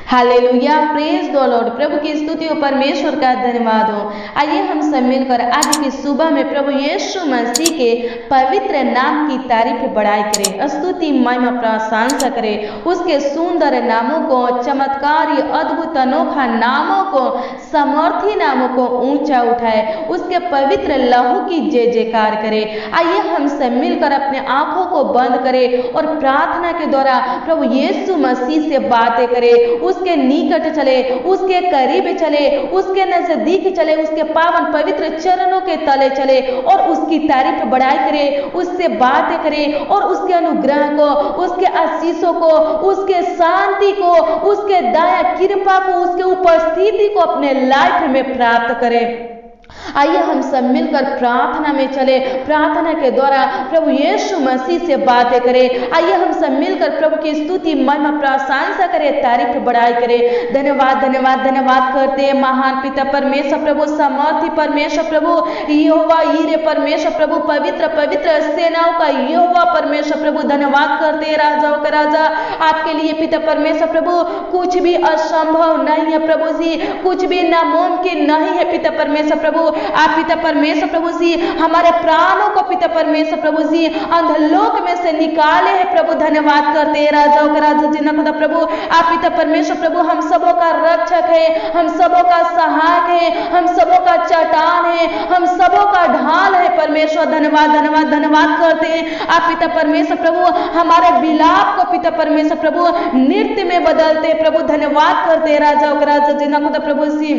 Hallelujah, praise the lord. प्रभु की स्तुति हो, परमेश्वर का धन्यवाद हो। आइए हम सब मिलकर आज की सुबह में प्रभु यीशु मसीह के पवित्र नाम की तारीफ बढ़ाई करें, स्तुति महिमा प्रशंसा करें, उसके सुंदर नामों को, चमत्कारी अद्भुत अनोखा नामों को, समर्थी नामों को ऊंचा उठाए, उसके पवित्र लहू की जय जयकार करें। आइए हम सब मिलकर अपने आंखों को बंद करें और प्रार्थना के द्वारा प्रभु यीशु मसीह से बातें करें, उसके निकट चले, उसके करीब चले, उसके नजदीक चले, उसके पावन पवित्र चरणों के तले चले और उसकी तारीफ बढ़ाई करें, उससे बातें करें और उसके अनुग्रह को, उसके आशीषों को, उसके शांति को, उसके दया कृपा को, उसके उपस्थिति को अपने लाइफ में प्राप्त करें। आइए हम सब मिलकर प्रार्थना में चले, प्रार्थना के द्वारा प्रभु यीशु मसीह से बातें करें। आइए हम सब मिलकर प्रभु की स्तुति महिमा प्रशंसा करें, तारीफ बढ़ाई करें। धन्यवाद धन्यवाद धन्यवाद करते हैं महान पिता परमेश्वर प्रभु, सामर्थी परमेश्वर प्रभु, यहोवा यीरे परमेश्वर प्रभु, पवित्र पवित्र सेनाओं का यहोवा परमेश्वर प्रभु। धन्यवाद करते हैं राजाओं का राजा, आपके लिए पिता परमेश्वर प्रभु कुछ भी असंभव नहीं है प्रभु जी, कुछ भी नामुमकिन नहीं है पिता परमेश्वर प्रभु। आप पिता परमेश्वर प्रभु जी हमारे प्राणों को पिता परमेश्वर प्रभु जी अंधलोक में से निकाले हैं प्रभु। धन्यवाद करते हैं राजाओं का राजा जी खुदा प्रभु। आप पिता परमेश्वर प्रभु हम सबों का रक्षक है, हम सबों का सहायक है, हम सबों का चट्टान है, हम सबों का ढाल है परमेश्वर। धन्यवाद धन्यवाद धन्यवाद करते हैं आप पिता परमेश्वर प्रभु हमारे विलाप को पिता परमेश्वर प्रभु नृत्य में बदलते प्रभु। धन्यवाद करते हैं राजाओं का राजा जी खुदा प्रभु जी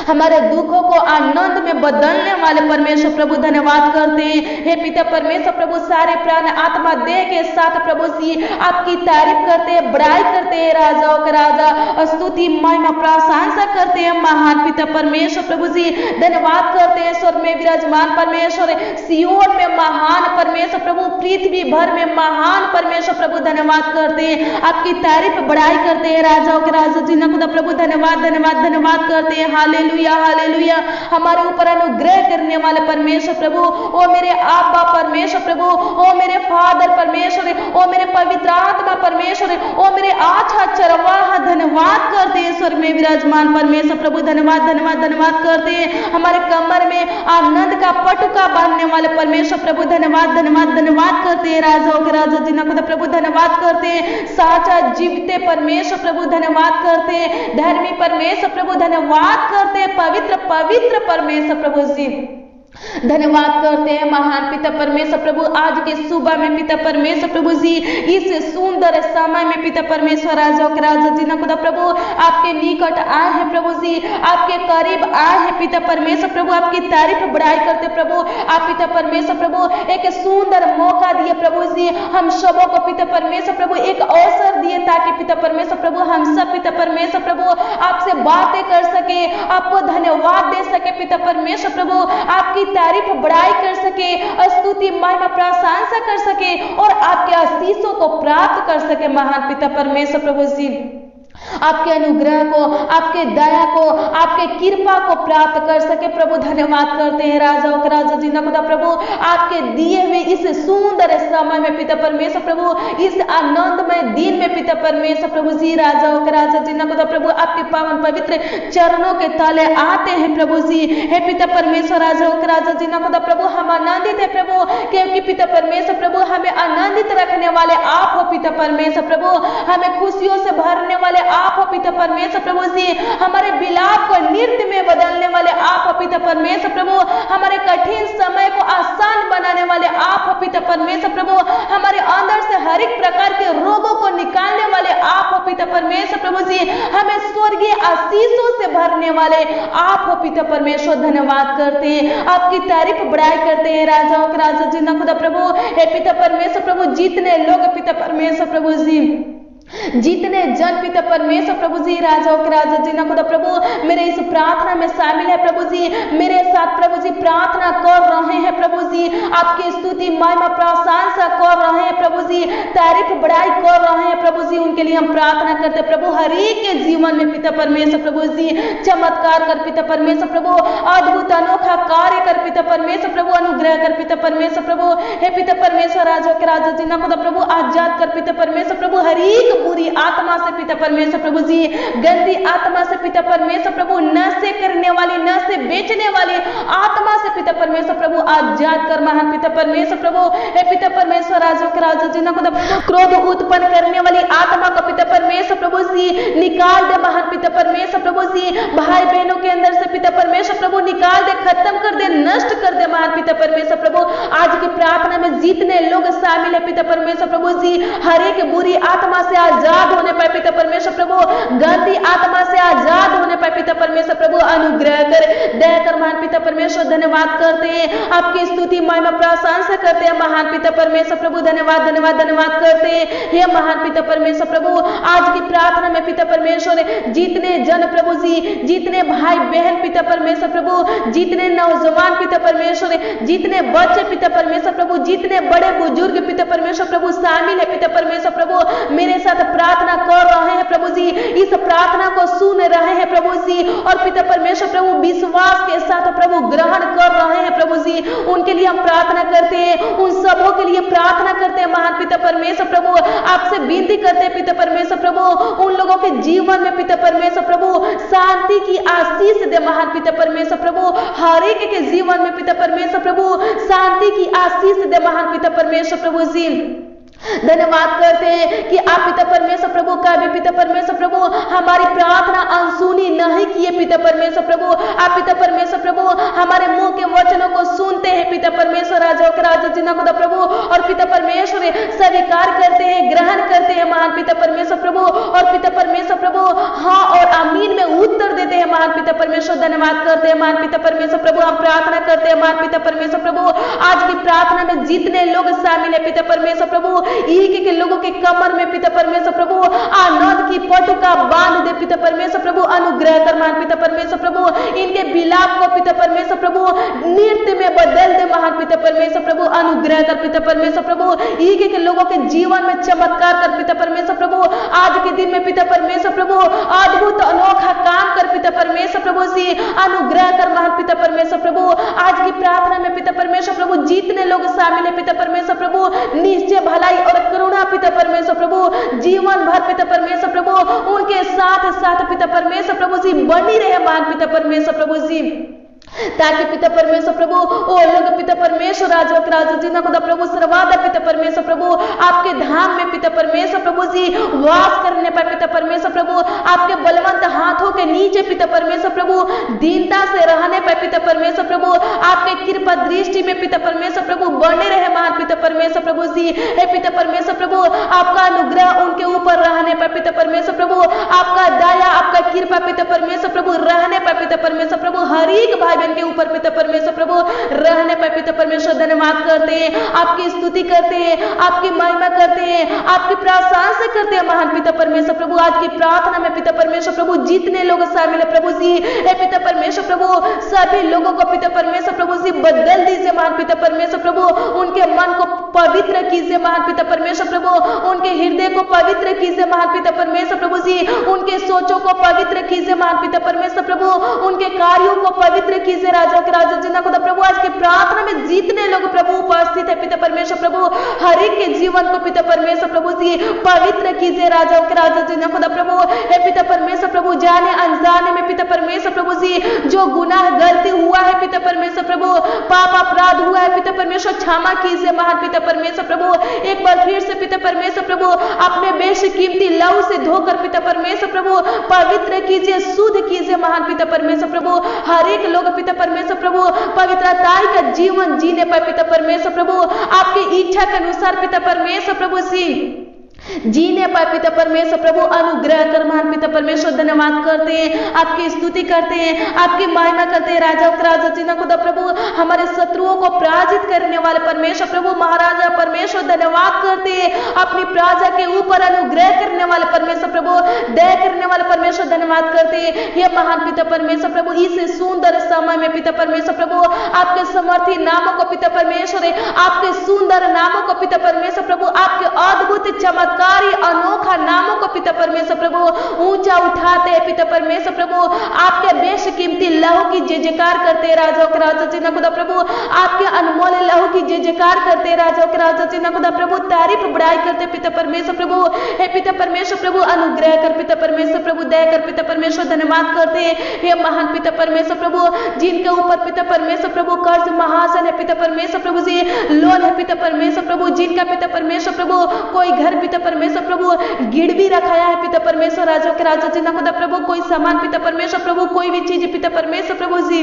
हमारे दुखों को आनंद में बदलने वाले परमेश्वर प्रभु। धन्यवाद करते हैं हे पिता परमेश्वर प्रभु, सारे प्राण आत्मा देह के साथ प्रभु जी आपकी तारीफ करते हैं, बड़ाई करते हैं राजाओं का राजा, स्तुति महिमा प्रशंसा करते हैं महान पिता परमेश्वर प्रभु जी। धन्यवाद करते हैं स्वर्ग में विराजमान परमेश्वर, सियोन में महान परमेश्वर प्रभु, पृथ्वी भर में महान परमेश्वर प्रभु। धन्यवाद करते हैं आपकी तारीफ बड़ाई करते हैं राजाओं के राजा जी खुदा प्रभु। धन्यवाद धन्यवाद धन्यवाद करते हैं हालेलुया हालेलुया, हमारे ऊपर अनुग्रह करने वाले परमेश्वर प्रभु, ओ मेरे आबा परमेश्वर प्रभु, ओ मेरे फादर परमेश्वर, ओ मेरे पवित्र आत्मा परमेश्वर, ओ मेरे आछा चरवाहा। धन्यवाद करते हैं स्वर्ग में विराजमान परमेश्वर प्रभु। धन्यवाद धन्यवाद धन्यवाद करते हैं हमारे कमर में आनंद का पटुका बांधने वाले परमेश्वर प्रभु। धन्यवाद धन्यवाद धन्यवाद करते हैं राजाओं के राजा जी खुदा प्रभु। धन्यवाद करते हैं साचा जीवते परमेश्वर प्रभु। धन्यवाद करते हैं धर्मी परमेश्वर प्रभु। धन्यवाद करते हैं पवित्र पवित्र परमेश्वर प्रभु जी। धन्यवाद करते हैं महान पिता परमेश्वर प्रभु आज के सुबह में पिता परमेश्वर प्रभु जी इस सुंदर समय में पिता परमेश्वर राजाओं के राजा जी खुदा प्रभु आपके निकट आए हैं प्रभु जी, आपके करीब आए हैं पिता परमेश्वर प्रभु, आपकी तारीफ बढ़ाई करते प्रभु। आप पिता परमेश्वर प्रभु एक सुंदर मौका दिए प्रभु जी, हम सबों को पिता परमेश्वर प्रभु एक अवसर दिए ताकि पिता परमेश्वर प्रभु हम सब पिता परमेश्वर प्रभु आपसे बातें कर सके, आपको धन्यवाद दे सके पिता परमेश्वर प्रभु, आपकी तारीफ बढ़ाई कर सके, स्तुति महिमा प्रशंसा कर सके और आपके आशीषों को प्राप्त कर सके महान पिता परमेश्वर प्रभु जी। आपके अनुग्रह को, आपके दया को, आपके कृपा को प्राप्त कर सके प्रभु। धन्यवाद करते हैं राजाओं का राजा जी खुदा प्रभु आपके दिए हुए इस सुंदर समय में पिता परमेश्वर प्रभु, इस आनंदमय दिन में पिता परमेश्वर प्रभु जी राजाओं का राजा जी खुदा प्रभु आपके पावन पवित्र चरणों के तले आते हैं प्रभु जी। हे पिता परमेश्वर राजाओं के राजा जी खुदा प्रभु हम आनंदित है प्रभु, क्योंकि पिता परमेश्वर प्रभु हमें आनंदित रखने वाले आप हो पिता परमेश्वर प्रभु, हमें खुशियों से भरने वाले आप हो पिता परमेश्वर प्रभु जी, हमारे विलाप को नृत्य में बदलने वाले आप हो पिता परमेश्वर प्रभु, हमारे कठिन समय को आसान बनाने वाले आप हो पिता परमेश्वर प्रभु, हमारे अंदर से हर एक प्रकार के रोगों को निकालने वाले आप हो पिता परमेश्वर प्रभु जी, हमें स्वर्गीय आशीषों से भरने वाले आप हो पिता परमेश्वर। धन्यवाद करते हैं आपकी तारीफ बढ़ाई करते हैं राजाओं के राजा जी खुदा प्रभु। हे पिता परमेश्वर प्रभु जितने लोग पिता परमेश्वर प्रभु जी, जितने जन पिता परमेश्वर प्रभु जी राजाओं के राजा जी खुदा प्रभु मेरे इस प्रार्थना में शामिल है प्रभु जी, मेरे साथ प्रभु जी प्रार्थना कर रहे हैं प्रभु जी, आपकी स्तुति महिमा प्रशंसा कर रहे हैं प्रभु जी, तारीफ बढ़ाई कर रहे हैं प्रभु जी, उनके लिए हम प्रार्थना करते हैं प्रभु। हर एक के जीवन में पिता परमेश्वर प्रभु जी चमत्कार कर पिता परमेश्वर प्रभु, अद्भुत अनोखा कार्य कर पिता परमेश्वर प्रभु, अनुग्रह कर पिता परमेश्वर प्रभु। हे पिता परमेश्वर राजाओं के राजा जी खुदा प्रभु आजाद कर पिता परमेश्वर प्रभु, हर एक बुरी आत्मा से पिता परमेश्वर प्रभु जी, गंदी आत्मा से पिता परमेश्वर प्रभु, नशे करने वाली, नशे बेचने वाली आत्मा से पिता परमेश्वर प्रभु आजाद कर महान पिता परमेश्वर प्रभु। हे पिता परमेश्वर राजों के राजा जिन्हों को क्रोध उत्पन्न करने वाली आत्मा को पिता परमेश्वर प्रभु जी निकाल दे महान पिता परमेश्वर प्रभु जी। भाई बहनों के अंदर से पिता परमेश्वर प्रभु निकाल दे, खत्म कर दे, नष्ट कर दे महान पिता परमेश्वर प्रभु। आज की प्रार्थना में जितने लोग शामिल है पिता परमेश्वर प्रभु जी, हर एक बुरी आत्मा से आजाद होने पाए पिता परमेश्वर प्रभु, गंदी आत्मा से आजाद होने पाए पिता परमेश्वर प्रभु। अनुग्रह कर, दया कर महान पिता परमेश्वर। धन्यवाद करते हैं, आपकी स्तुति महिमा प्रशंसा करते हैं महान पिता परमेश्वर प्रभु। धन्यवाद धन्यवाद धन्यवाद करते हैं हे महान पिता परमेश्वर प्रभु। आज की प्रार्थना में पिता परमेश्वर जितने जन प्रभु जी, जितने भाई बहन पिता परमेश्वर प्रभु, जितने नौजवान पिता परमेश्वर, जितने बच्चे पिता परमेश्वर प्रभु, जितने बड़े बुजुर्ग पिता परमेश्वर प्रभु शामिल है पिता परमेश्वर प्रभु, मेरे साथ प्रार्थना कर रहे हैं प्रभु जी, इस प्रार्थना को सुन रहे हैं प्रभु जी, और पिता परमेश्वर प्रभु विश्वास के साथ प्रभु ग्रहण कर रहे हैं प्रभु जी, उनके लिए हम प्रार्थना करते हैं, उन सबों के लिए प्रार्थना करते हैं महान पिता परमेश्वर प्रभु। आपसे विनती करते हैं पिता परमेश्वर प्रभु, उन लोगों के जीवन में पिता परमेश्वर प्रभु शांति की आशीष दे महान पिता परमेश्वर प्रभु। हर एक के जीवन में पिता परमेश्वर प्रभु शांति की आशीष दे महान पिता परमेश्वर प्रभु जी। धन्यवाद करते हैं कि आप पिता परमेश्वर प्रभु का भी पिता परमेश्वर प्रभु हमारी प्रार्थना अनसुनी नहीं किए पिता परमेश्वर प्रभु। आप पिता परमेश्वर प्रभु हमारे मुंह के वचनों को सुनते हैं पिता परमेश्वर, राजाओं के राजा जिन्हों को प्रभु, और पिता परमेश्वर स्वीकार करते हैं, ग्रहण करते हैं महान पिता परमेश्वर प्रभु, और पिता परमेश्वर प्रभु हाँ और आमीन में उत्तर देते हैं महान पिता परमेश्वर। धन्यवाद करते हैं महान पिता परमेश्वर प्रभु। हम प्रार्थना करते हैं महान पिता परमेश्वर प्रभु, आज की प्रार्थना में जितने लोग शामिल है पिता परमेश्वर प्रभु, एक के लोगों के कमर में पिता परमेश्वर प्रभु आनंद की पटुका बांध दे पिता परमेश्वर प्रभु। अनुग्रह कर महान पिता परमेश्वर प्रभु, इनके विलाप को पिता परमेश्वर प्रभु नृत्य में बदल दे महान पिता परमेश्वर प्रभु। अनुग्रह कर पिता परमेश्वर प्रभु, एक के लोगों के जीवन में चमत्कार कर पिता परमेश्वर प्रभु। आज के दिन में पिता परमेश्वर प्रभु अद्भुत अनोखा काम कर पिता परमेश्वर प्रभु जी। अनुग्रह कर महान पिता परमेश्वर प्रभु। आज की प्रार्थना में पिता परमेश्वर प्रभु जितने लोग शामिल है पिता परमेश्वर प्रभु, निश्चय भलाई और करुणा पिता परमेश्वर प्रभु जीवन भर पिता परमेश्वर प्रभु उनके साथ साथ पिता परमेश्वर प्रभु जी बनी रहे महान पिता परमेश्वर प्रभु जी, ताकि पिता परमेश्वर प्रभु ओ लोग पिता परमेश्वर राजा के राजा जिन्हों को प्रभु सर्वादा पिता परमेश्वर प्रभु आपके धाम में पिता परमेश्वर प्रभु जी वास करने पर पिता परमेश्वर प्रभु, आपके बलवंत हाथों के नीचे पिता परमेश्वर प्रभु दीनता से रहने पर पिता परमेश्वर प्रभु, आपके कृपा दृष्टि में पिता परमेश्वर प्रभु बने रहे महान पिता परमेश्वर प्रभु जी। हे पिता परमेश्वर प्रभु आपका अनुग्रह उनके ऊपर रहने पर पिता परमेश्वर प्रभु, आपका दया आपका कृपा पिता परमेश्वर प्रभु रहने पर पिता परमेश्वर प्रभु हर एक भाई बहन के ऊपर पिता परमेश्वर प्रभु रहने पर पिता परमेश्वर। धन्यवाद करते हैं, आपकी स्तुति करते हैं, आपकी महिमा करते हैं, आपकी प्रशंसा करते हैं महान पिता परमेश्वर प्रभु। आज की प्रार्थना में पिता परमेश्वर प्रभु जितने लोग शामिल है प्रभु जी, हे पिता परमेश्वर प्रभु सभी लोगों को पिता परमेश्वर प्रभु जी बदल दीजिए महान पिता परमेश्वर प्रभु, उनके मन को पवित्र कीजिए महान पिता परमेश्वर प्रभु, उनके हृदय को पवित्र कीजिए महान पिता परमेश्वर प्रभु जी, उनके सोचों को पवित्र कीजिए महान पिता परमेश्वर प्रभु, उनके कार्यों को पवित्र कीजिए राजा के राजा जिन्हों को प्रभु। आज की प्रार्थना में जितने लोग प्रभु उपस्थित है पिता परमेश्वर प्रभु, हर एक के जीवन को पिता परमेश्वर प्रभु जी पवित्र कीजिए राजा के राजा जिन्हों को प्रभु। हे पिता परमेश्वर प्रभु जाने अनजाने में पिता परमेश्वर प्रभु जी जो गुनाह गलती हुआ है पिता परमेश्वर प्रभु, पाप अपराध हुआ है पिता परमेश्वर क्षमा कीजिए महान पिता परमेश्वर प्रभु। एक बार फिर से पिता परमेश्वर प्रभु अपने बेशकीमती लहू से धोकर पिता परमेश्वर प्रभु पवित्र कीजिए, शुद्ध कीजिए महान पिता परमेश्वर प्रभु। हर एक लोग पिता परमेश्वर प्रभु पवित्रता का जीवन जीने पर पिता परमेश्वर प्रभु आपकी इच्छा के अनुसार पिता परमेश्वर प्रभु सी जीने पर पिता परमेश्वर प्रभु अनुग्रह कर महान पिता परमेश्वर। धन्यवाद करते हैं, आपकी स्तुति करते हैं, आपकी महिमा करते हैं राजा राजा जिन्हों को प्रभु हमारे शत्रुओं को पराजित करने वाले परमेश्वर प्रभु महाराजा परमेश्वर। धन्यवाद करते हैं अपनी प्रजा के ऊपर अनुग्रह करने वाले परमेश्वर प्रभु, दया करने वाले परमेश्वर। धन्यवाद करते हैं ये महान पिता परमेश्वर प्रभु इस सुंदर समय में पिता परमेश्वर प्रभु आपके समर्थी नामों को पिता परमेश्वर, आपके सुंदर नामों को पिता परमेश्वर प्रभु, आपके अद्भुत चमत्कारी अनोखा नामों को पिता परमेश्वर प्रभु ऊंचा ऊंचा उठाते हैं पिता परमेश्वर प्रभु, आपके बेश कीमती लहू की जय जयकार करते हैं राजाओं के राजा जी ना खुदा प्रभु, आपके अनमोल लहू की जय जयकार करते हैं राजाओं के राजा जी ना खुदा प्रभु, तारीफ बढ़ाई करते पिता परमेश्वर प्रभु। हे पिता परमेश्वर प्रभु, अनुग्रह कर पिता परमेश्वर प्रभु, दया कर पिता परमेश्वर, धन्यवाद करते हैं हे महान पिता परमेश्वर प्रभु, जिनके ऊपर पिता परमेश्वर प्रभु कर्ज महासन है पिता परमेश्वर प्रभु जी, लोन है पिता परमेश्वर प्रभु, जिनका पिता परमेश्वर प्रभु कोई घर पिता परमेश्वर प्रभु गिरवी रखाया है पिता परमेश्वर राजा के राजा जी ना खुदा प्रभु, कोई सामान पिता परमेश्वर प्रभु, कोई भी चीज पिता परमेश्वर प्रभु जी,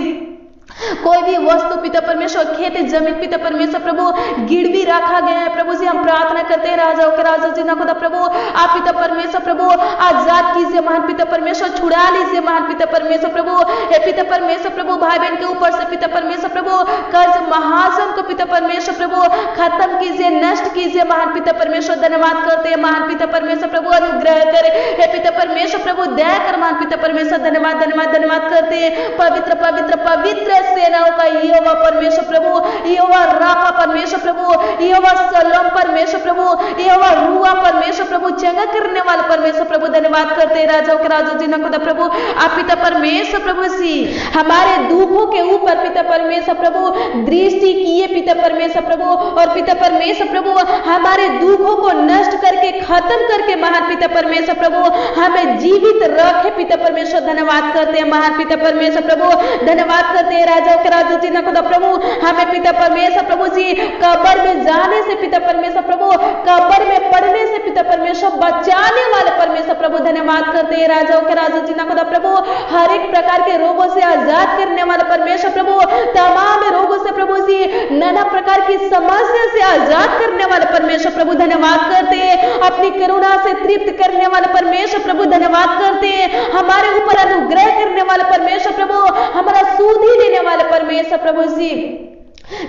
कोई भी वस्तु पिता परमेश्वर, खेत जमीन पिता परमेश्वर प्रभु गिरवी रखा गया है प्रभु जी, हम प्रार्थना करते हैं राजाओं के राजा जी ना खुदा प्रभु, आप पिता परमेश्वर प्रभु आजाद कीजिए महान पिता परमेश्वर, छुड़ा लीजिए महान पिता परमेश्वर प्रभु। हे पिता परमेश्वर प्रभु, भाई बहन के ऊपर से पिता परमेश्वर प्रभु कर्ज महाजन को पिता परमेश्वर प्रभु खत्म कीजिए, नष्ट कीजिए महान पिता परमेश्वर, धन्यवाद करते हैं महान पिता परमेश्वर प्रभु, अनुग्रह करे हे पिता परमेश्वर प्रभु, दया कर महान पिता परमेश्वर, धन्यवाद धन्यवाद धन्यवाद करते हैं पवित्र पवित्र पवित्र सेनाओं का यहोवा परमेश्वर प्रभु, यहोवा राफा परमेश्वर प्रभु, यहोवा सलोम परमेश्वर प्रभु, यहोवा रुआ परमेश्वर प्रभु, चंगा करने वाला परमेश्वर प्रभु, धन्यवाद करते हैं राजाओं के राजा जी ना खुदा प्रभु, आप पिता परमेश्वर प्रभु सी हमारे दुखों के ऊपर पिता परमेश्वर प्रभु दृष्टि किए पिता परमेश्वर प्रभु, और पिता परमेश्वर प्रभु हमारे दुखों को नष्ट करके खत्म करके महान पिता परमेश्वर प्रभु हमें जीवित रखे पिता परमेश्वर, धन्यवाद करते हैं महान पिता परमेश्वर प्रभु, धन्यवाद करते हैं राजाओं के राजा जी ना खुदा प्रभु, हमें पिता परमेश्वर प्रभु जी कब्र में जाने से पिता परमेश्वर प्रभु, कब्र में पड़ने से पिता परमेश्वर बचाने वाले परमेश्वर प्रभु, धन्यवाद करते हैं राजाओं के राजा जी ना खुदा प्रभु, हर एक प्रकार के रोगों से आजाद करने वाले परमेश्वर प्रभु, तमाम रोगों से प्रभु जी, नाना प्रकार की समस्या से आजाद करने वाले परमेश्वर प्रभु, धन्यवाद करते हैं अपनी करुणा से तृप्त करने वाले परमेश्वर प्रभु, धन्यवाद करते हैं हमारे ऊपर अनुग्रह करने वाले परमेश्वर प्रभु, हमारा सूधी देने वाले परमेश्वर प्रभु जी,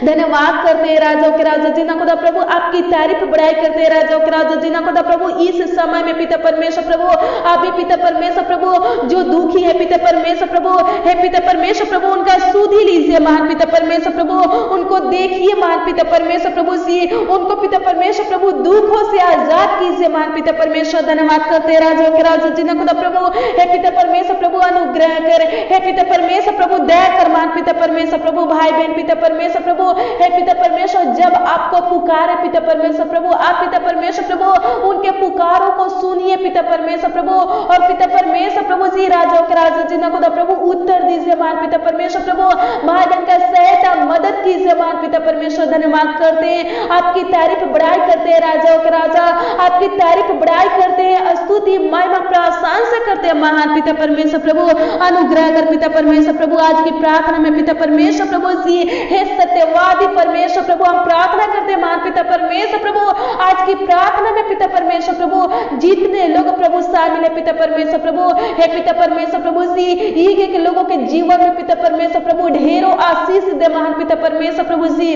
धन्यवाद करते हैं राजाओं के राजा जी ना खुदा प्रभु, आपकी तारीफ बढ़ाई करते हैं राजाओं के राजा जी ना खुदा प्रभु। इस समय में पिता परमेश्वर प्रभु, आप ही पिता परमेश्वर प्रभु जो दुखी है पिता परमेश्वर प्रभु, हे पिता परमेश्वर प्रभु उनका सुधि लीजिए महान पिता परमेश्वर प्रभु, उनको देखिए महान पिता परमेश्वर प्रभु जी, उनको पिता परमेश्वर प्रभु दुखों से आजाद कीजिए महान पिता परमेश्वर, धन्यवाद करते हैं राजाओं के राजा जी ना खुदा प्रभु, हे पिता परमेश्वर प्रभु अनुग्रह कर, हे पिता परमेश्वर प्रभु दया कर महान पिता परमेश्वर प्रभु, भाई बहन पिता परमेश्वर प्रभु, हे पिता परमेश्वर जब आपको पुकारे पिता परमेश्वर प्रभु, आप पिता परमेश्वर प्रभु उनके पुकारों को सुनिए पिता परमेश्वर प्रभु, और पिता परमेश्वर प्रभु जी राजाओं के राजा जी ना खुदा प्रभु उत्तर दीजिए महान पिता परमेश्वर प्रभु, भाई बहन का सहायता मदद कीजिए महान पिता परमेश्वर, धन्यवाद करते हैं आपकी तारीफ बढ़ाई करते हैं राजाओं के राजा, आपकी तारीफ बढ़ाई करते हैं, स्तुति महिमा प्रशंसा करते हैं महान पिता परमेश्वर प्रभु, अनुग्रह कर पिता परमेश्वर प्रभु। आज की प्रार्थना में पिता परमेश्वर प्रभु जी हे सत्यवादी परमेश्वर प्रभु हम प्रार्थना करते हैं महान पिता परमेश्वर प्रभु, आज की प्रार्थना में पिता परमेश्वर प्रभु जितने लोग प्रभु शामिल है पिता परमेश्वर प्रभु, हे पिता परमेश्वर प्रभु जी एक एक लोगों के जीवन में पिता परमेश्वर प्रभु ढेरों आशीष दे महान पिता परमेश्वर प्रभु जी,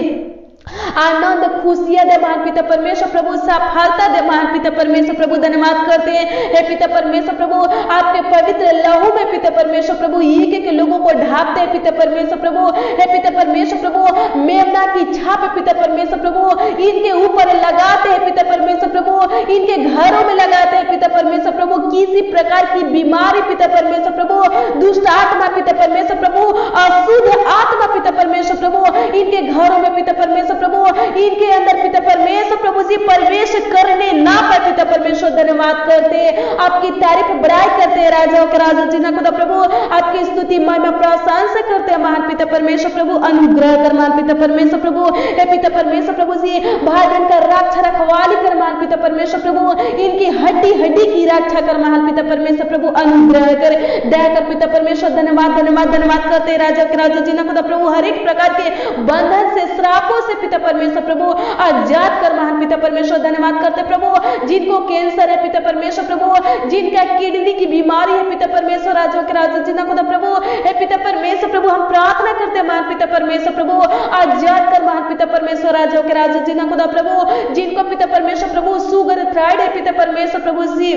आनंद खुशियां दे महान पिता परमेश्वर प्रभु, सफलता दे महान पिता परमेश्वर प्रभु, धन्यवाद करते हैं हे पिता परमेश्वर प्रभु, आपके पवित्र लहू में पिता परमेश्वर प्रभु एक एक लोगों को ढांपते हैं पिता परमेश्वर प्रभु, हे पिता परमेश्वर प्रभु मेमना की छाप पिता परमेश्वर प्रभु इनके ऊपर लगाते हैं पिता परमेश्वर प्रभु, इनके घरों में लगाते हैं पिता परमेश्वर प्रभु, किसी प्रकार की बीमारी पिता परमेश्वर प्रभु, दुष्ट आत्मा पिता परमेश्वर प्रभु, अशुद्ध आत्मा पिता परमेश्वर प्रभु इनके घरों में पिता परमेश्वर प्रभु, इनके अंदर पिता परमेश्वर प्रभु जी प्रवेश करने ना पाए पिता परमेश्वर, धन्यवाद करते आपकी तारीफ बढ़ाई करते हैं राजाओं के राजा जी ना खुदा प्रभु, आपकी स्तुति महिमा प्रशंसा करते हैं महान पिता परमेश्वर प्रभु, अनुग्रह कर महान पिता परमेश्वर प्रभु, हे पिता परमेश्वर प्रभु जी भाई बहन का रक्षा रखवाली कर महान पिता परमेश्वर प्रभु, इनकी हड्डी हड्डी की रक्षा कर महान पिता परमेश्वर प्रभु, अनुग्रह कर दया कर पिता परमेश्वर, धन्यवाद धन्यवाद धन्यवाद करते हैं राजा के राजा जी ना खुदा प्रभु, हर एक प्रकार के बंधन से श्रापों से पिता परमेश्वर प्रभु आजाद कर महान पिता परमेश्वर, धन्यवाद करते प्रभु जिनको कैंसर है पिता परमेश्वर प्रभु, जिनका किडनी की बीमारी है पिता परमेश्वर, राजों के राजा जी ना खुदा प्रभु, हे पिता परमेश्वर प्रभु हम प्रार्थना करते हैं महान पिता परमेश्वर प्रभु आजाद कर महान पिता परमेश्वर, राजों के राजा जी ना खुदा प्रभु, जिनको पिता परमेश्वर प्रभु शुगर थायराइड है पिता परमेश्वर प्रभु जी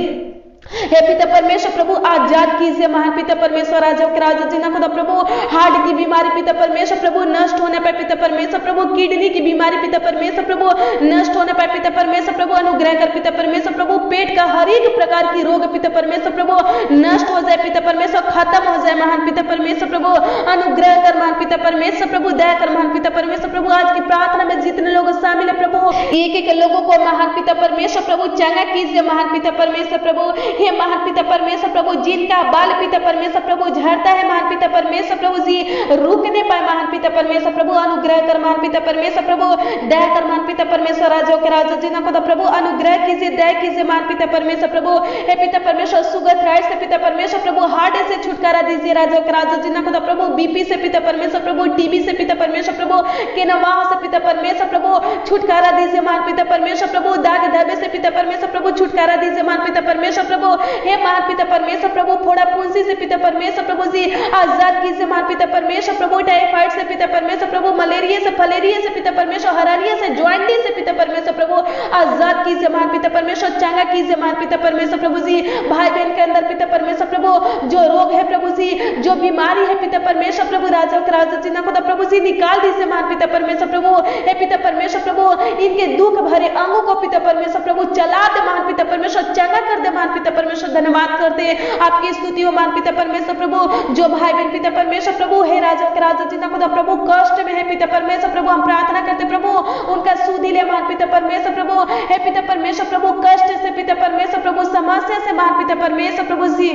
हे पिता परमेश्वर प्रभु आजाद कीजिए महान पिता परमेश्वर राजा के राजा जी ना खुदा प्रभु हार्ट की बीमारी पिता परमेश्वर प्रभु नष्ट होने पर पिता परमेश्वर प्रभु किडनी की बीमारी पिता परमेश्वर प्रभु नष्ट होने पर पिता परमेश्वर प्रभु अनुग्रह कर पिता परमेश्वर प्रभु पेट का हर एक प्रकार की रोग पिता परमेश्वर प्रभु नष्ट हो जाए पिता परमेश्वर खत्म हो जाए महान पिता परमेश्वर प्रभु अनुग्रह कर महान पिता परमेश्वर प्रभु दया कर महान पिता परमेश्वर प्रभु आज की प्रार्थना में जितने लोग शामिल है प्रभु एक एक लोगों को महान पिता परमेश्वर प्रभु चंगा कीजिए महान पिता परमेश्वर प्रभु हे महान पिता परमेश्वर प्रभु जिनका बाल पिता परमेश्वर प्रभु झड़ता है महान पिता परमेश्वर प्रभु जी रुक नहीं पाए महान पिता परमेश्वर प्रभु अनुग्रह कर महान पिता परमेश्वर प्रभु दया कर महान पिता परमेश्वर राजों के राजा जी ना खुदा प्रभु अनुग्रह कीजिए दया कीजिए महान पिता परमेश्वर प्रभु हे पिता परमेश्वर शुगर थायराइड से पिता परमेश्वर प्रभु हार्ट से छुटकारा दीजिए राजों के राजा जी ना खुदा प्रभु बीपी से पिता परमेश्वर प्रभु टीबी से पिता परमेश्वर प्रभु केनवाह से पिता परमेश्वर प्रभु छुटकारा दीजिए महान पिता परमेश्वर प्रभु दाग धब्बे से पिता परमेश्वर प्रभु छुटकारा दीजिए महान पिता परमेश्वर प्रभु हे महान पिता परमेश्वर प्रभु फोड़ा फुंसी से पिता परमेश्वर प्रभु जी आजाद कीजिए महान पिता परमेश्वर प्रभु टाइफाइड से पिता परमेश्वर प्रभु मलेरिया से फलेरिया से पिता परमेश्वर हरानिया से ज्वाइंटिस से पिता परमेश्वर प्रभु आजाद कीजिए महान पिता परमेश्वर चंगा कीजिए महान पिता परमेश्वर प्रभु जी भाई बहन के अंदर पिता परमेश्वर प्रभु जो रोग है प्रभु जी जो बीमारी है पिता परमेश्वर प्रभु राजा के राजा जी ना खुदा प्रभु जी निकाल दीजिए महान पिता परमेश्वर प्रभु हे पिता परमेश्वर प्रभु इनके दुख भरे अंगों को पिता परमेश्वर प्रभु चला दे महान पिता परमेश्वर चंगा कर दे महान पिता परमेश्वर धन्यवाद करते आपकी स्तुति हो मान पिता परमेश्वर प्रभु जो भाई बहन पिता परमेश्वर प्रभु हे राजा के राजा जी ना खुदा प्रभु कष्ट में है पिता परमेश्वर प्रभु हम प्रार्थना करते प्रभु उनका सुधी ले मान पिता परमेश्वर प्रभु हे पिता परमेश्वर प्रभु कष्ट से पिता परमेश्वर प्रभु समस्या से मान पिता परमेश्वर प्रभु जी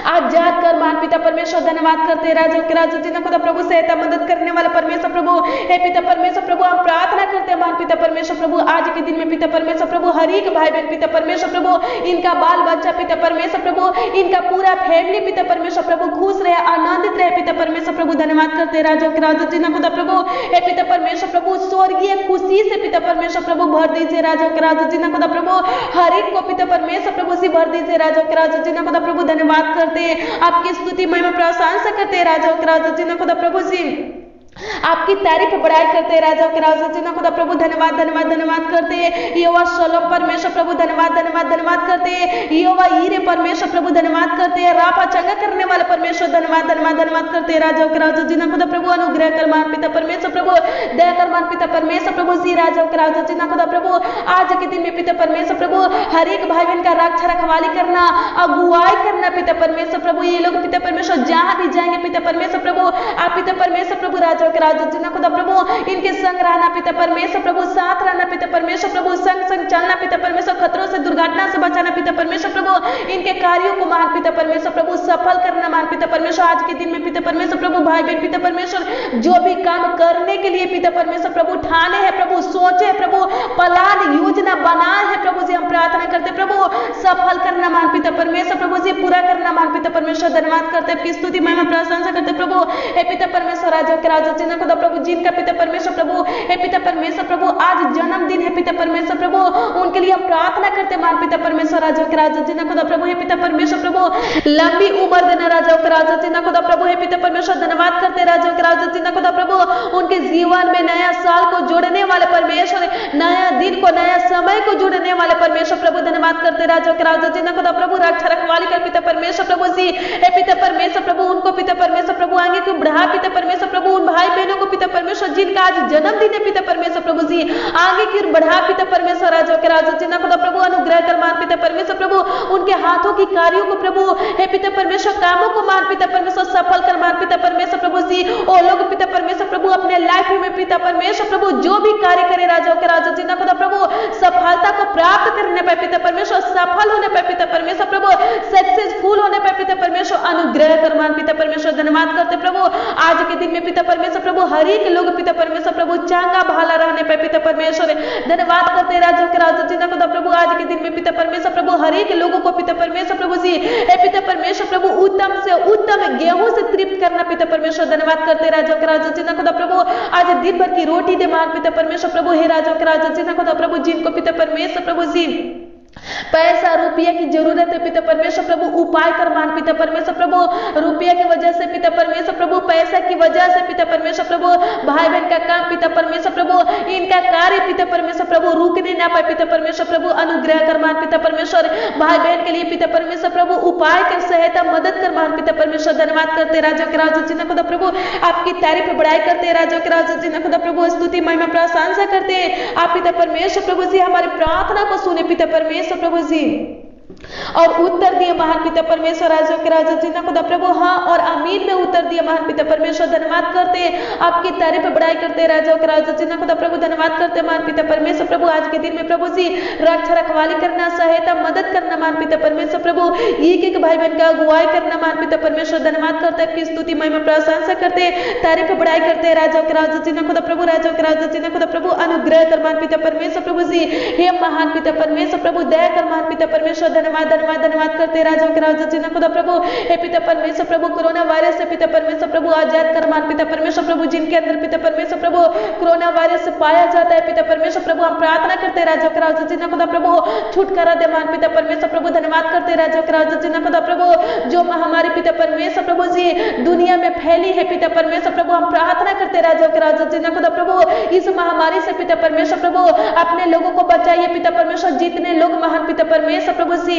आजाद कर मान पिता परमेश्वर धन्यवाद करते राजा के राजा जी ना खुदा प्रभु सहायता मदद करने वाला परमेश्वर प्रभु हे पिता परमेश्वर प्रभु हम प्रार्थना करते मान पिता परमेश्वर प्रभु आज के दिन में पिता परमेश्वर प्रभु हर एक भाई बहन पिता परमेश्वर प्रभु इनका बाल बच्चा पिता परमेश्वर प्रभु इनका पूरा फैमिली पिता परमेश्वर प्रभु खुश रहे आनंदित रहे पिता परमेश्वर प्रभु धन्यवाद करते राजा के राजा जी ना खुदा प्रभु हे पिता परमेश्वर प्रभु स्वर्गीय खुशी से पिता परमेश्वर प्रभु भर दीजिए राजा के राजा जी ना खुदा प्रभु हर एक को पिता परमेश्वर प्रभु से भर दीजिए राजा के राजा जी ना खुदा प्रभु धन्यवाद करते आपकी स्तुति महिमा प्रशंसा करते राजा के राजा जी ना खुदा प्रभु जी आपकी तारीफ बड़ाई करते राजा के राजा जी ना खुदा प्रभु धन्यवाद धन्यवाद धन्यवाद करते यहोवा शलोम परमेश्वर प्रभु धन्यवाद धन्यवाद धन्यवाद करते यहोवा ईरे परमेश्वर प्रभु धन्यवाद करते राफा चंगा करने वाला परमेश्वर धन्यवाद धन्यवाद धन्यवाद करते राजा के राजा जी ना खुदा प्रभु अनुग्रह कर मान पिता परमेश्वर प्रभु दया कर मान पिता परमेश्वर प्रभु जी राजा के राजा जी ना खुदा प्रभु आज के दिन में पिता परमेश्वर प्रभु हर एक भाई बहन का रक्षा रखवाली करना अगुवाई करना पिता परमेश्वर प्रभु ये लोग पिता परमेश्वर जहां भी जाएंगे पिता परमेश्वर प्रभु आप पिता परमेश्वर प्रभु राजा के राजा जी ना खुदा प्रभु इनके संग रहना पिता परमेश्वर प्रभु साथ रहना पिता परमेश्वर प्रभु संग संग चलना पिता परमेश्वर खतरों से दुर्घटना से बचाना पिता परमेश्वर प्रभु इनके कार्यों को मान पिता परमेश्वर प्रभु सफल करना मान पिता परमेश्वर आज के दिन में पिता परमेश्वर प्रभु भाई बहन पिता परमेश्वर जो भी काम करने के लिए पिता परमेश्वर प्रभु ठाने है प्रभु सोचे है प्रभु प्लान योजना बनाए है प्रभु जी हम प्रार्थना करते प्रभु सफल करना मान पिता परमेश्वर प्रभु जी पूरा करना मान पिता परमेश्वर धन्यवाद करते आपकी स्तुति महिमा प्रशंसा करते प्रभु हे पिता परमेश्वर राजा के राजा जी ना खुदा प्रभु जिनका पिता परमेश्वर प्रभु हे पिता परमेश्वर प्रभु आज जन्मदिन है पिता परमेश्वर प्रभु उनके लिए हम प्रार्थना करते मान पिता परमेश्वर राजा के राजा जी ना खुदा प्रभु हे पिता परमेश्वर प्रभु लंबी उम्र देना राजा के राजा जी ना खुदा प्रभु हे पिता परमेश्वर धन्यवाद करते राजा के राजा जी ना खुदा प्रभु उनके जीवन में नया साल को जोड़ने वाले परमेश्वर नया दिन को नया समय को जोड़ने वाले परमेश्वर प्रभु धन्यवाद करते राजा के राजा जी ना खुदा प्रभु रक्षा रखवाली कर पिता परमेश्वर प्रभु जी हे पिता परमेश्वर प्रभु उनको पिता परमेश्वर प्रभु आगे को बढ़ा पिता परमेश्वर प्रभु उन भाई बहनों को पिता परमेश्वर जिनका आज जन्मदिन है पिता परमेश्वर प्रभु जी आगे की बढ़ा पिता परमेश्वर राजा के राजा जी ना खुदा प्रभु अनुग्रह कर मान पिता परमेश्वर प्रभु उनके हाथों की कार्यों को प्रभु हे पिता परमेश्वर कामों को मान पिता परमेश्वर सफल कर मान पिता परमेश्वर प्रभु जी ओ लोग पिता परमेश्वर प्रभु अपने लाइफ में पिता परमेश्वर प्रभु जो भी कार्य करे राजा के राजा जी ना खुदा प्रभु सफलता को प्राप्त करने पर पिता परमेश्वर सफल होने पर पिता परमेश्वर प्रभु सक्सेसफुल होने पर पिता परमेश्वर अनुग्रह कर मान पिता परमेश्वर धन्यवाद करते प्रभु आज के दिन में पिता परमेश्वर प्रभु हर एक लोग पिता परमेश्वर प्रभु चंगा भाला रहने पर पिता परमेश्वर धन्यवाद करते राजा के राजा जी ना खुदा प्रभु आज के दिन में पिता परमेश्वर प्रभु हर एक लोगों को पिता परमेश्वर प्रभु जी हे पिता परमेश्वर प्रभु उत्तम से उत्तम गेहूं से तृप्त करना पिता परमेश्वर धन्यवाद करते राजा के राजा जी ना खुदा प्रभु आज दिन भर की रोटी दे मान पिता परमेश्वर प्रभु हे राजा के राजा जी ना खुदा प्रभु जिनको पिता परमेश्वर प्रभु जी पैसा रुपया की जरूरत है पिता परमेश्वर प्रभु, उपाय कर मान पिता परमेश्वर प्रभु, रुपया की वजह से पिता परमेश्वर प्रभु, पैसा की वजह से पिता परमेश्वर प्रभु, भाई बहन का काम पिता परमेश्वर प्रभु, इनका कार्य पिता परमेश्वर प्रभु रुकने ना पाए पिता परमेश्वर प्रभु, अनुग्रह कर मान पिता परमेश्वर, भाई बहन के लिए पिता परमेश्वर प्रभु उपाय कर, सहायता मदद कर मान पिता परमेश्वर। धन्यवाद करते राजा के राजा जी खुदा प्रभु, आपकी तारीफ बढ़ाई करते राजा के राजा जी खुदा प्रभु, स्तुति महिमा प्रशंसा करते आप पिता परमेश्वर प्रभु जी, हमारी प्रार्थना को सुने पिता परमेश्वर प्रभु जी और उत्तर दिए महान पिता परमेश्वर राजा के राजा जी खुदा प्रभु, हाँ और आमीन में उत्तर दिए महान पिता परमेश्वर। धन्यवाद करते आपकी तारीफ बढ़ाई करते राजा के राजा जी खुदा प्रभु, धन्यवाद करते महान पिता परमेश्वर प्रभु, आज के दिन में प्रभु जी रक्षा रखवाली करना, सहायता मदद करना महान पिता परमेश्वर प्रभु, एक एक भाई बहन का अगुवाई करना महान पिता परमेश्वर। धन्यवाद करते आपकी स्तुति महिमा प्रशंसा करते, तारीफ बढ़ाई करते राजा के राजा जी खुदा प्रभु, राजा के राजा जी खुदा प्रभु, अनुग्रह कर महान पिता परमेश्वर प्रभु जी, हे महान पिता परमेश्वर प्रभु, दया कर महान पिता परमेश्वर। धन्यवाद धन्यवाद धन्यवाद करते राजा के राजा जी खुदा प्रभु, हे पिता परमेश्वर प्रभु, कोरोना वायरस से पिता परमेश्वर प्रभु आजाद कर मान पिता परमेश्वर प्रभु, जिनके अंदर पिता परमेश्वर प्रभु कोरोना वायरस से पाया जाता है पिता परमेश्वर प्रभु, हम प्रार्थना करते राजा के राजा जी खुदा प्रभु, छुटकारा दे मान पिता परमेश्वर प्रभु। धन्यवाद करते राजा के राजा जी खुदा प्रभु, जो महामारी पिता परमेश्वर प्रभु जी दुनिया में फैली है पिता परमेश्वर प्रभु, हम प्रार्थना करते राजा के राजा जी खुदा प्रभु, इस महामारी से पिता परमेश्वर प्रभु अपने लोगों को बचाइए पिता परमेश्वर। जितने लोग महान पिता परमेश्वर प्रभु जी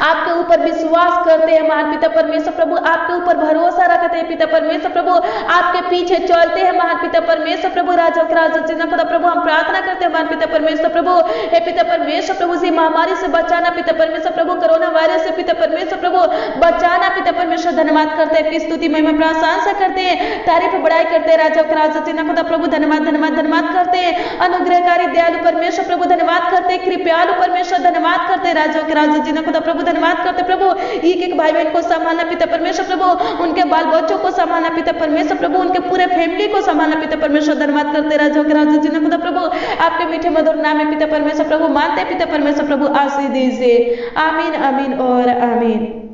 आपके ऊपर विश्वास करते हैं महान पिता परमेश्वर प्रभु, आपके ऊपर भरोसा रखते हैं पिता परमेश्वर प्रभु, आपके पीछे चलते हैं महान पिता परमेश्वर प्रभु, राजा के राजा जी खुदा प्रभु, हम प्रार्थना करते हैं महान पिता परमेश्वर प्रभु, हे पिता परमेश्वर प्रभु जी महामारी से बचाना पिता परमेश्वर प्रभु, कोरोना वायरस से पिता परमेश्वर प्रभु बचाना पिता परमेश्वर। धन्यवाद करते हैं, स्तुति महिमा प्रशंसा करते हैं, तारीफ बढ़ाई करते हैं राजा के राजा जी खुदा प्रभु। धन्यवाद धन्यवाद धन्यवाद करते हैं अनुग्रहकारी दयालु परमेश्वर प्रभु, धन्यवाद करते हैं कृपालु परमेश्वर। धन्यवाद करते हैं राजा के राजा जी खुदा प्रभु, धन्यवाद करते प्रभु, एक एक भाई बहन को संभालना पिता परमेश्वर प्रभु, उनके बाल बच्चों को संभालना पिता परमेश्वर प्रभु, उनके पूरे फैमिली को संभालना पिता परमेश्वर। धन्यवाद करते राजा के राजा जी खुदा प्रभु, आपके मीठे मधुर नाम में पिता परमेश्वर प्रभु मानते पिता परमेश्वर प्रभु, आशीष दीजिए। आमीन आमीन और आमीन।